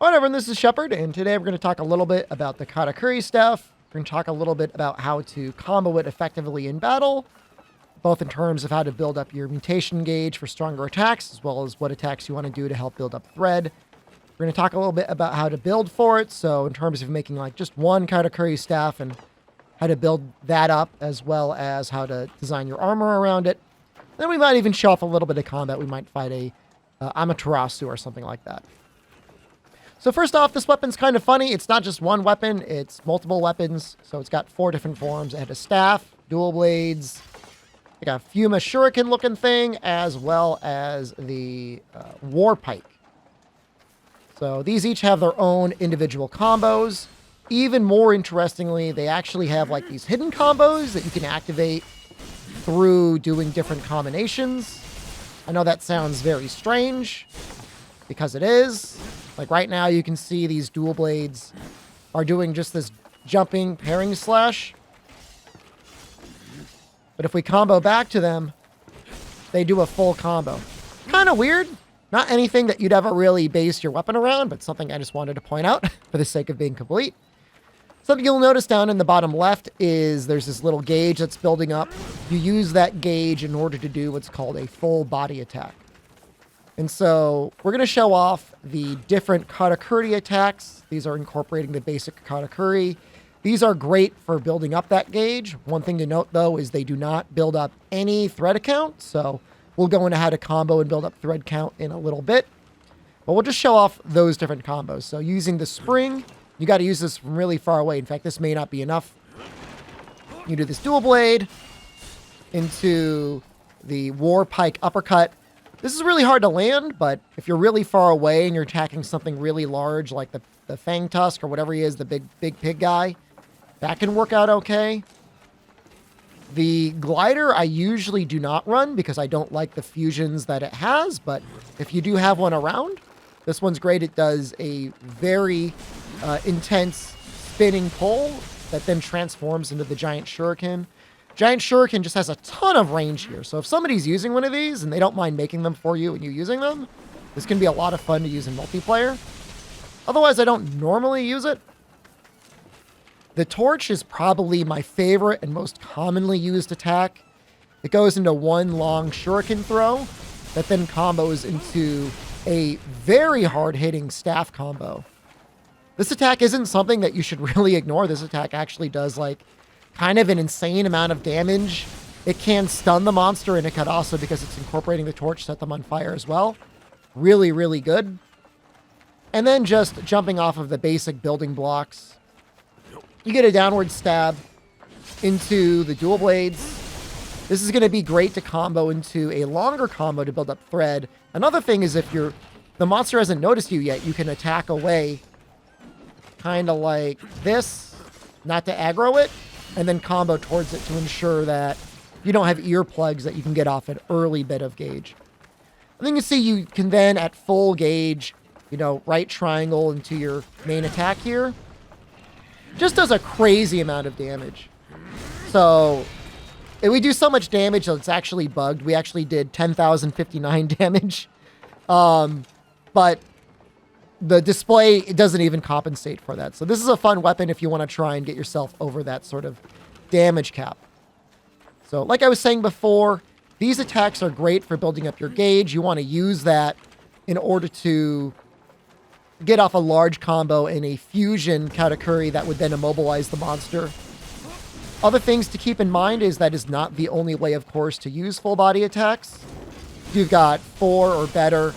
Alright everyone, this is Shepard, and today we're going to talk a little bit about the Karakuri Staff. We're going to talk a little bit about how to combo it effectively in battle, both in terms of how to build up your mutation gauge for stronger attacks, as well as what attacks you want to do to help build up thread. We're going to talk a little bit about how to build for it, so in terms of making like just one Karakuri Staff and how to build that up, as well as how to design your armor around it. Then we might even show off a little bit of combat. We might fight a Amaterasu or something like that. So first off, this weapon's kind of funny. It's not just one weapon, it's multiple weapons. So it's got 4 different forms. It had a staff, dual blades, like a Fuma shuriken looking thing, as well as the war pike. So these each have their own individual combos. Even more interestingly, they actually have like these hidden combos that you can activate through doing different combinations. I know that sounds very strange, because it is. Like right now, you can see these dual blades are doing just this jumping parrying slash. But if we combo back to them, they do a full combo. Kind of weird. Not anything that you'd ever really base your weapon around, but something I just wanted to point out for the sake of being complete. Something you'll notice down in the bottom left is there's this little gauge that's building up. You use that gauge in order to do what's called a full body attack. And so we're going to show off the different Karakuri attacks. These are incorporating the basic Karakuri. These are great for building up that gauge. One thing to note, though, is they do not build up any thread count. So we'll go into how to combo and build up thread count in a little bit. But we'll just show off those different combos. So using the spring, you got to use this from really far away. In fact, this may not be enough. You do this dual blade into the war pike uppercut. This is really hard to land, but if you're really far away and you're attacking something really large, like the Fang Tusk or whatever he is, the big pig guy, that can work out okay. The glider I usually do not run because I don't like the fusions that it has, but if you do have one around, this one's great. It does a very intense spinning pull that then transforms into the giant shuriken. Giant Shuriken just has a ton of range here. So if somebody's using one of these and they don't mind making them for you and you using them, this can be a lot of fun to use in multiplayer. Otherwise, I don't normally use it. The torch is probably my favorite and most commonly used attack. It goes into one long shuriken throw that then combos into a very hard-hitting staff combo. This attack isn't something that you should really ignore. This attack actually does like kind of an insane amount of damage. It can stun the monster, and it could also, because it's incorporating the torch, set them on fire as well. Really, really good. And then just jumping off of the basic building blocks, you get a downward stab into the dual blades. This is going to be great to combo into a longer combo to build up thread. Another thing is if the monster hasn't noticed you yet, you can attack away kind of like this, not to aggro it, and then combo towards it to ensure that you don't have earplugs that you can get off an early bit of gauge. And then you see you can then, at full gauge, right triangle into your main attack here. Just does a crazy amount of damage. So we do so much damage that it's actually bugged. We actually did 10,059 damage. But the display, it doesn't even compensate for that. So this is a fun weapon if you want to try and get yourself over that sort of damage cap. So like I was saying before, these attacks are great for building up your gauge. You want to use that in order to get off a large combo in a fusion Karakuri that would then immobilize the monster. Other things to keep in mind is that is not the only way, of course, to use full body attacks. If you've got 4 or better,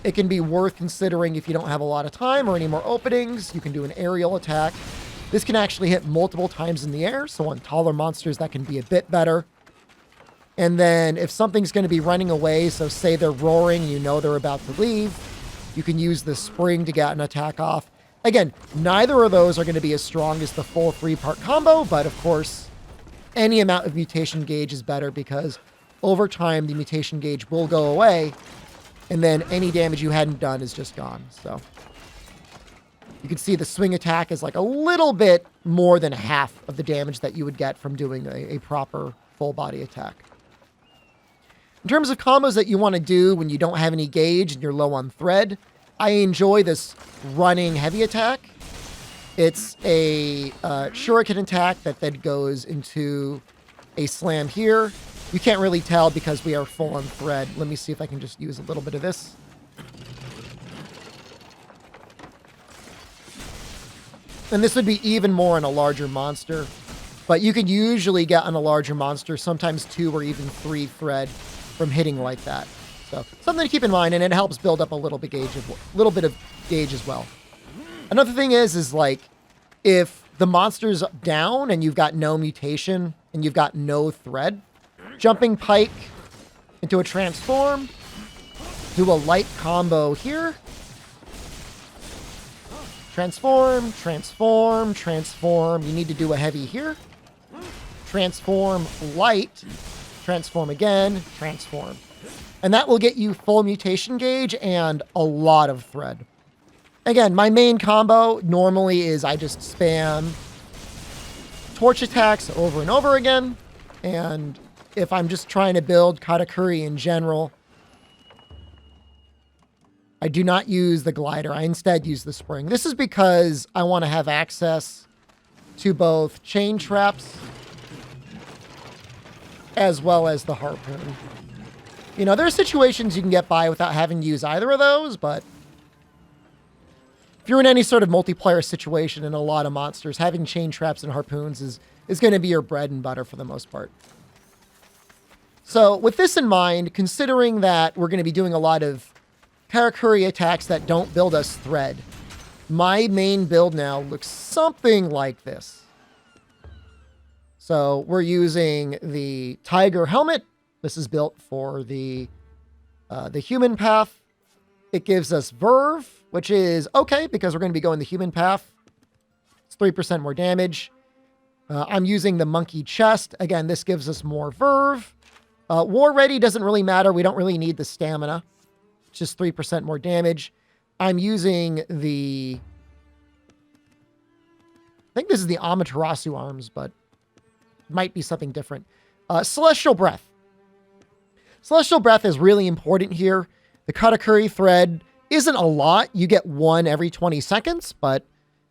it can be worth considering if you don't have a lot of time or any more openings. You can do an aerial attack. This can actually hit multiple times in the air, so on taller monsters that can be a bit better. And then if something's going to be running away, so say they're roaring, they're about to leave, you can use the spring to get an attack off. Again, neither of those are going to be as strong as the full 3-part combo, but of course, any amount of mutation gauge is better because over time the mutation gauge will go away, and then any damage you hadn't done is just gone. So you can see the swing attack is like a little bit more than half of the damage that you would get from doing a proper full body attack. In terms of combos that you want to do when you don't have any gauge and you're low on thread, I enjoy this running heavy attack. It's a shuriken attack that then goes into a slam here. You can't really tell because we are full on thread. Let me see if I can just use a little bit of this. And this would be even more on a larger monster. But you can usually get on a larger monster, sometimes 2 or even 3 thread from hitting like that. So something to keep in mind, and it helps build up a little bit of gauge as well. Another thing is like, if the monster's down and you've got no mutation and you've got no thread, jumping pike into a transform, do a light combo here. Transform, transform, transform. You need to do a heavy here. Transform, light, transform again, transform. And that will get you full mutation gauge and a lot of thread. Again, my main combo normally is I just spam torch attacks over and over again. And if I'm just trying to build Karakuri in general, I do not use the glider. I instead use the spring. This is because I want to have access to both chain traps as well as the harpoon. You know, there are situations you can get by without having to use either of those, but if you're in any sort of multiplayer situation in a lot of monsters, having chain traps and harpoons is going to be your bread and butter for the most part. So with this in mind, considering that we're going to be doing a lot of Karakuri attacks that don't build us thread, my main build now looks something like this. So we're using the tiger helmet. This is built for the human path. It gives us verve, which is okay because we're going to be going the human path. It's 3% more damage. I'm using the monkey chest. Again, this gives us more verve. War ready doesn't really matter. We don't really need the stamina. It's just 3% more damage. I'm using the... I think this is the Amaterasu arms, but it might be something different. Celestial Breath. Celestial Breath is really important here. The Karakuri thread isn't a lot. You get 1 every 20 seconds, but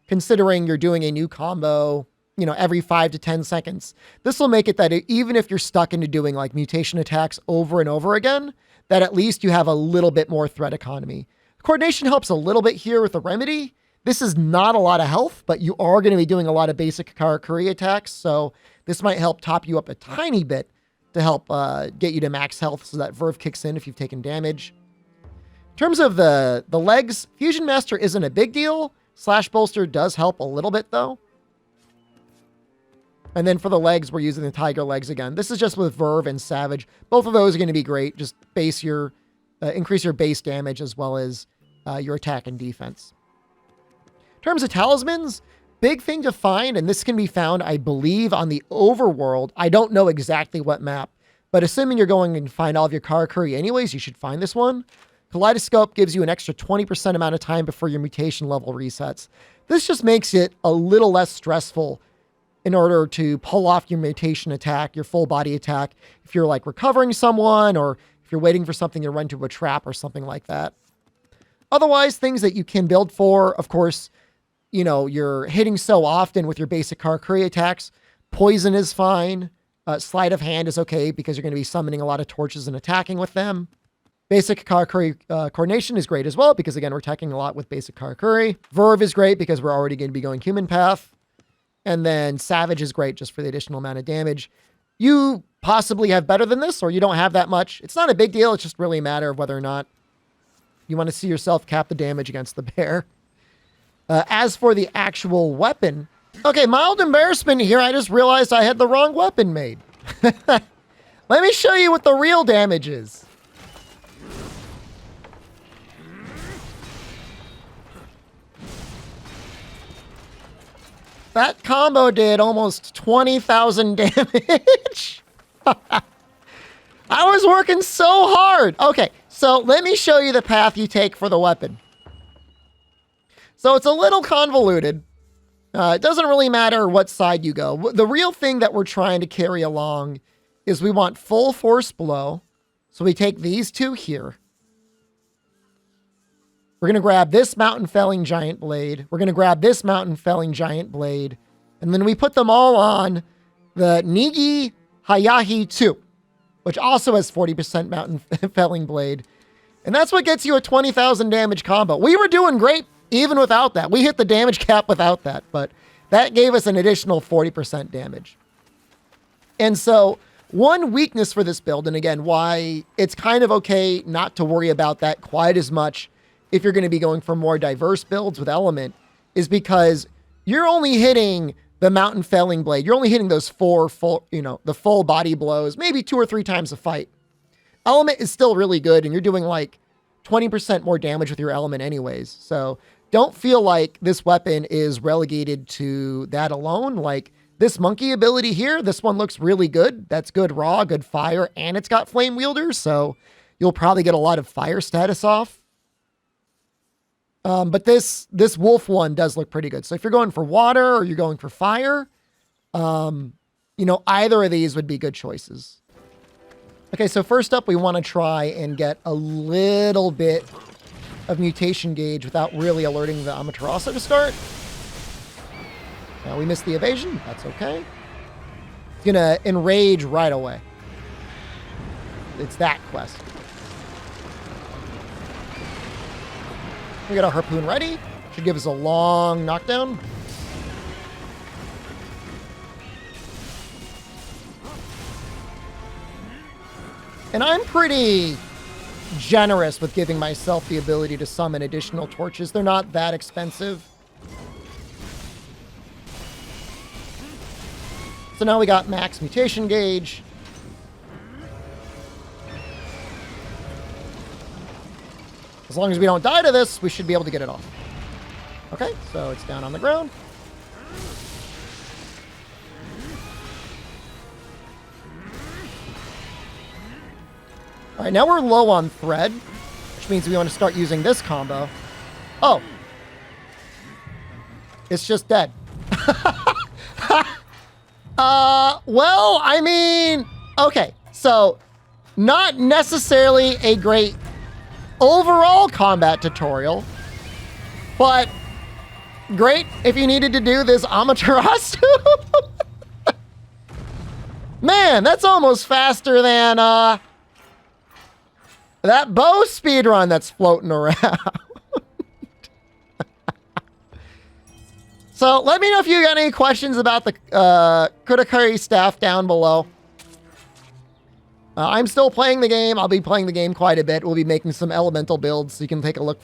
considering you're doing a new combo, you know, every 5 to 10 seconds, this will make it that even if you're stuck into doing like mutation attacks over and over again, that at least you have a little bit more thread economy. Coordination helps a little bit here with the remedy. This is not a lot of health, but you are going to be doing a lot of basic Karakuri attacks, so this might help top you up a tiny bit to help get you to max health so that verve kicks in if you've taken damage. In terms of the legs, Fusion Master isn't a big deal. Slash Bolster does help a little bit though. And then for the legs, we're using the Tiger legs again. This is just with Verve and Savage. Both of those are going to be great. Just base your, increase your base damage as well as your attack and defense. In terms of talismans, big thing to find, and this can be found, I believe, on the overworld. I don't know exactly what map, but assuming you're going and find all of your Karakuri anyways, you should find this one. Kaleidoscope gives you an extra 20% amount of time before your mutation level resets. This just makes it a little less stressful in order to pull off your mutation attack, your full body attack, if you're like recovering someone or if you're waiting for something to run to a trap or something like that. Otherwise, things that you can build for, of course, you know, you're hitting so often with your basic Karakuri attacks. Poison is fine. Sleight of hand is okay because you're going to be summoning a lot of torches and attacking with them. Basic Karakuri coordination is great as well because, again, we're attacking a lot with basic Karakuri. Verve is great because we're already going to be going human path. And then Savage is great just for the additional amount of damage. You possibly have better than this or you don't have that much. It's not a big deal. It's just really a matter of whether or not you want to see yourself cap the damage against the bear. As for the actual weapon, okay, mild embarrassment here. I just realized I had the wrong weapon made. Let me show you what the real damage is. That combo did almost 20,000 damage. I was working so hard. Okay, so let me show you the path you take for the weapon. So it's a little convoluted. It doesn't really matter what side you go. The real thing that we're trying to carry along is we want full force blow. So we take these two here. We're going to grab this mountain felling giant blade. We're going to grab this mountain felling giant blade. And then we put them all on the Nigi Hayahi 2, which also has 40% mountain felling blade. And that's what gets you a 20,000 damage combo. We were doing great even without that. We hit the damage cap without that, but that gave us an additional 40% damage. And so one weakness for this build, and again, why it's kind of okay not to worry about that quite as much if you're going to be going for more diverse builds with element, is because you're only hitting the mountain felling blade. You're only hitting those the full body blows, maybe 2 or 3 times a fight. Element is still really good, and you're doing like 20% more damage with your element anyways. So don't feel like this weapon is relegated to that alone. Like this monkey ability here, this one looks really good. That's good raw, good fire, and it's got flame wielders, so you'll probably get a lot of fire status off. But this wolf one does look pretty good. So if you're going for water or you're going for fire, either of these would be good choices. Okay, so first up, we want to try and get a little bit of mutation gauge without really alerting the Amaterasu to start. Now we missed the evasion. That's okay. It's going to enrage right away. It's that quest. We got our harpoon ready. Should give us a long knockdown. And I'm pretty generous with giving myself the ability to summon additional torches. They're not that expensive. So now we got max mutation gauge. As long as we don't die to this, we should be able to get it off. Okay, so it's down on the ground. All right, now we're low on thread, which means we want to start using this combo. Oh. It's just dead. Well, I mean, okay. So, not necessarily a great overall combat tutorial, but great if you needed to do this Amaterasu. Man, that's almost faster than that bow speedrun that's floating around. So let me know if you got any questions about the Karakuri Staff down below. I'm still playing the game. I'll be playing the game quite a bit. We'll be making some elemental builds, so you can take a look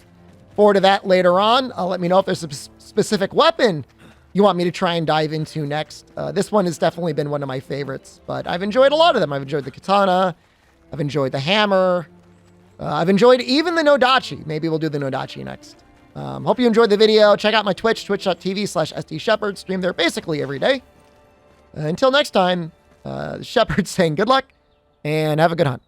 forward to that later on. Let me know if there's a specific weapon you want me to try and dive into next. This one has definitely been one of my favorites, but I've enjoyed a lot of them. I've enjoyed the katana. I've enjoyed the hammer. I've enjoyed even the Nodachi. Maybe we'll do the Nodachi next. Hope you enjoyed the video. Check out my Twitch, twitch.tv/SDShepherd. Stream there basically every day. Until next time, Shepherd saying good luck and have a good hunt.